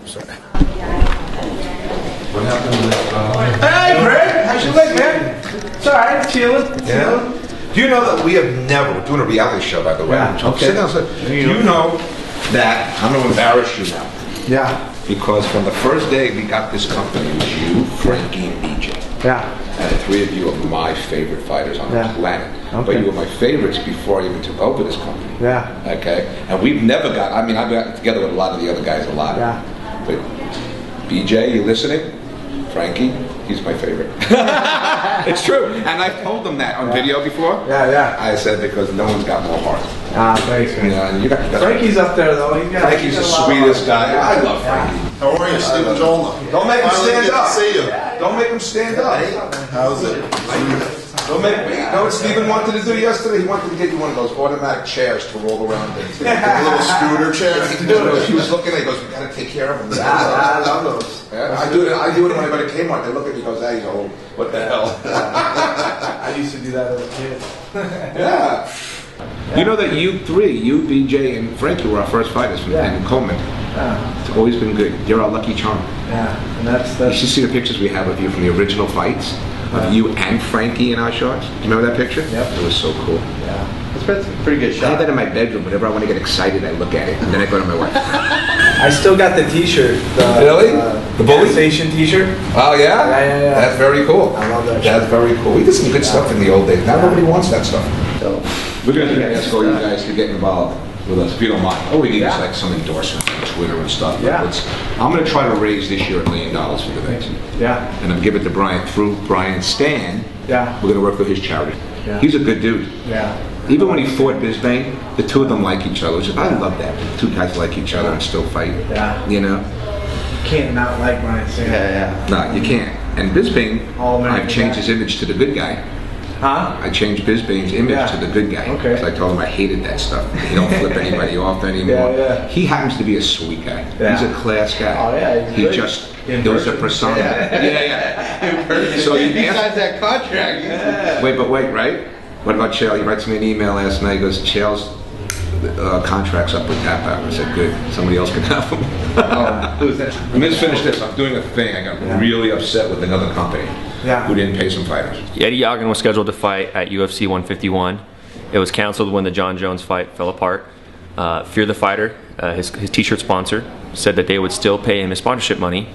sorry. What happened with Hey, Brad! How's your leg, man? It's alright, chilling. Yeah. Do you know that we have never, we're doing a reality show, by the way. Yeah, okay. Sit down, do you know that, I'm going to embarrass you now. Yeah. Because from the first day we got this company, it was you, Frankie, and BJ. Yeah. And the three of you are my favorite fighters on the planet. Okay. But you were my favorites before I even took over this company. Yeah. Okay? And we've never got, I mean, I've gotten together with a lot of the other guys a lot. Yeah. But BJ, you listening? Frankie, he's my favorite. It's true. And I've told them that on video before. Yeah, yeah. I said because no one's got more heart. Thanks, man. You know, and you got Frankie's up there, though. Frankie's the sweetest guy. I love Frankie. How are you, Stephen Joel? Don't make him stand up. See you. Don't make him stand up. How's it? Don't make me. You know what Stephen wanted to do yesterday? He wanted to get you one of those automatic chairs to roll around in. A little scooter chair. He was looking at it, he goes, we gotta take care of him. I love those. Yeah, I do it when I go to Kmart. They look at me and goes, hey, he's old. What the hell? I used to do that as a kid. Yeah. You know that you three, you, BJ, and Frankie were our first fighters from Coleman. It's always been good. You're our lucky charm. Yeah, and that's You should see the pictures we have of you from the original fights, of you and Frankie in our shots. Do you remember that picture? Yep. It was so cool. Yeah. It's a pretty good I shot. have that in my bedroom. Whenever I want to get excited, I look at it, and then I go to my wife. I still got the T-shirt. Really? The bully station T-shirt. Oh yeah? Yeah. That's very cool. I love that. That's very cool. We did some good stuff in the old days. Now nobody wants that stuff. So we're going to ask all you guys to get involved with us, if you don't mind. All we need is like some endorsements on Twitter and stuff. Yeah. I'm going to try to raise this year $1 million for the event. Yeah. And I'm giving it to Brian through Brian Stan. Yeah. We're going to work with his charity. Yeah. He's a good dude. Yeah. Even when he fought Bisbane, the two of them like each other. I love that. Two guys like each other and still fight. Yeah. You know? You can't not like Brian Stan. Yeah. No, you can't. And Bisbane, All-American I've changed guy. his image to the good guy. Huh? I changed Bisbane's image to the good guy. Okay. Because I told him I hated that stuff. He don't flip anybody off anymore. Yeah. He happens to be a sweet guy. Yeah. He's a class guy. Oh, yeah, He he's just, in there was a person. persona. Yeah. So you Besides that contract. Yeah. wait, right? What about Chael? He writes me an email last night. He goes, Chael's contract's up with Tap Out. I said, good. Somebody else can have him. Who's that? Let me just finish this. I'm doing a thing. I got really upset with another company who didn't pay some fighters. Eddie Yagan was scheduled to fight at UFC 151. It was canceled when the John Jones fight fell apart. Fear the Fighter, his t-shirt sponsor, said that they would still pay him his sponsorship money,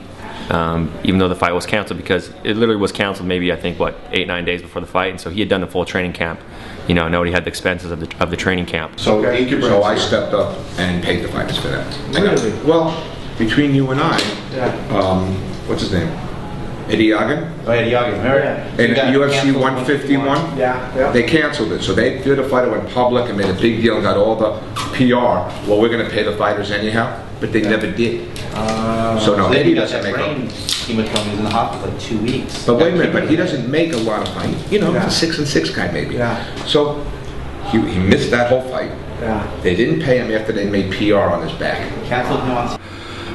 even though the fight was canceled, because it literally was canceled maybe, I think, 8-9 days before the fight, and so he had done the full training camp. You know, nobody had the expenses of the training camp. So I stepped up and paid the fighters for that. Really? Well, between you and I, Yeah. what's his name? Eddie Yagan? Oh, Eddie Yagan. And UFC 151, Yeah. they canceled it. So they did a fighter went public and made a big deal and got all the PR. Well, we're going to pay the fighters anyhow, but they never did. So no, Eddie doesn't make brain hematoma. He was in the hospital for like 2 weeks. But wait a minute, but he doesn't make a lot of money. You know, he's a 6-6 guy maybe. Yeah. So he missed that whole fight. Yeah. They didn't pay him after they made PR on his back. Canceled him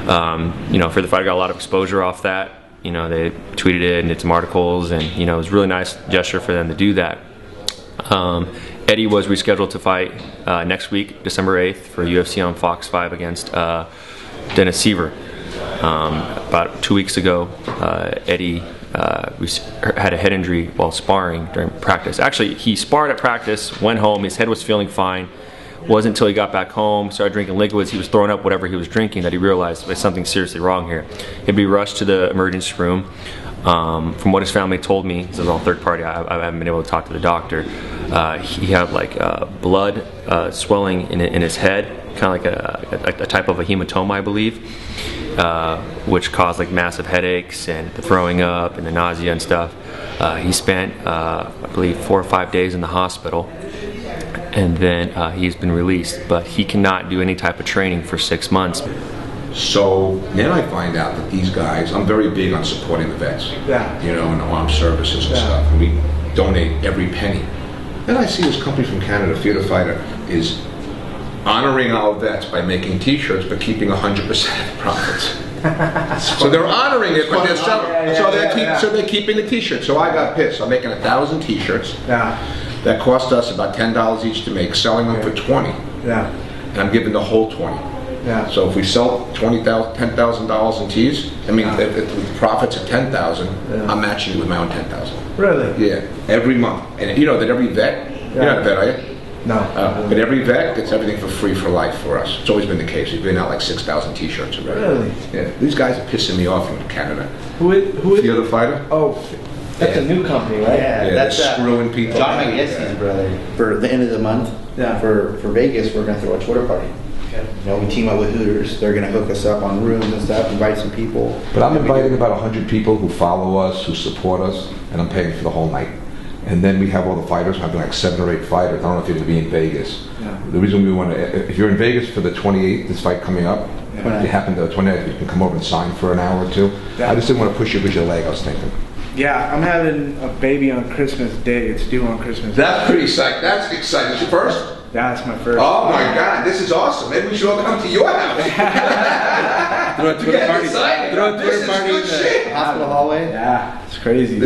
on. You know, Fear the Fighter got a lot of exposure off that. You know, they tweeted it and did some articles, and you know, it was a really nice gesture for them to do that. Eddie was rescheduled to fight next week, December 8th, for UFC on Fox 5 against Dennis Seaver. About 2 weeks ago, Eddie had a head injury while sparring during practice. Actually, he sparred at practice, went home, his head was feeling fine. Wasn't until he got back home, started drinking liquids, he was throwing up whatever he was drinking, that he realized there's something seriously wrong here. He'd be rushed to the emergency room. From what his family told me, this is all third party, I haven't been able to talk to the doctor. He had like blood swelling in his head, kind of like a type of a hematoma, I believe, which caused like massive headaches and the throwing up and the nausea and stuff. He spent, I believe, 4 or 5 days in the hospital. And then he's been released, but he cannot do any type of training for 6 months. So then I find out that these guys, I'm very big on supporting the vets, you know, and armed services and stuff, and we donate every penny. Then I see this company from Canada, Fear the Fighter, is honoring our vets by making t-shirts but keeping 100% of the profits. So they're honoring it, but they're selling, so they're keeping the t-shirts. So I got pissed. I'm making 1,000 t-shirts. That cost us about $10 each to make, selling them for 20. Yeah. And I'm giving the whole 20. Yeah. So if we sell $10,000 in tees, I mean, if the profits are $10,000, I'm matching it with my own $10,000. Really? Yeah, every month. And you know that every vet, you're not a vet, are you? No. But every vet gets everything for free for life for us. It's always been the case. We've been out like 6,000 T-shirts already. Really? Yeah. These guys are pissing me off in Canada. Who is the other fighter? Oh, that's a new company, right? Yeah, that's they're screwing people. John McGessie's brother. For the end of the month, for Vegas, we're gonna throw a Twitter party. Okay. You know, we team up with Hooters. They're gonna hook us up on rooms and stuff, invite some people. But I'm inviting about 100 people who follow us, who support us, and I'm paying for the whole night. And then we have all the fighters. I'm having like 7 or 8 fighters. I don't know if you're going to be in Vegas. Yeah. The reason we want to, if you're in Vegas for the 28th, this fight coming up, if you happen to 28th, you can come over and sign for an hour or two. Yeah. I just didn't want to push you with your leg, I was thinking. Yeah, I'm having a baby on Christmas Day. It's due on Christmas Day. That's pretty exciting. That's exciting. Is your first? That's my first. Oh my God, this is awesome. Maybe we should all come to your house. Throw a Twitter party. Excited. Throw a This Twitter is party good in shit. the hospital hallway. Yeah, it's crazy.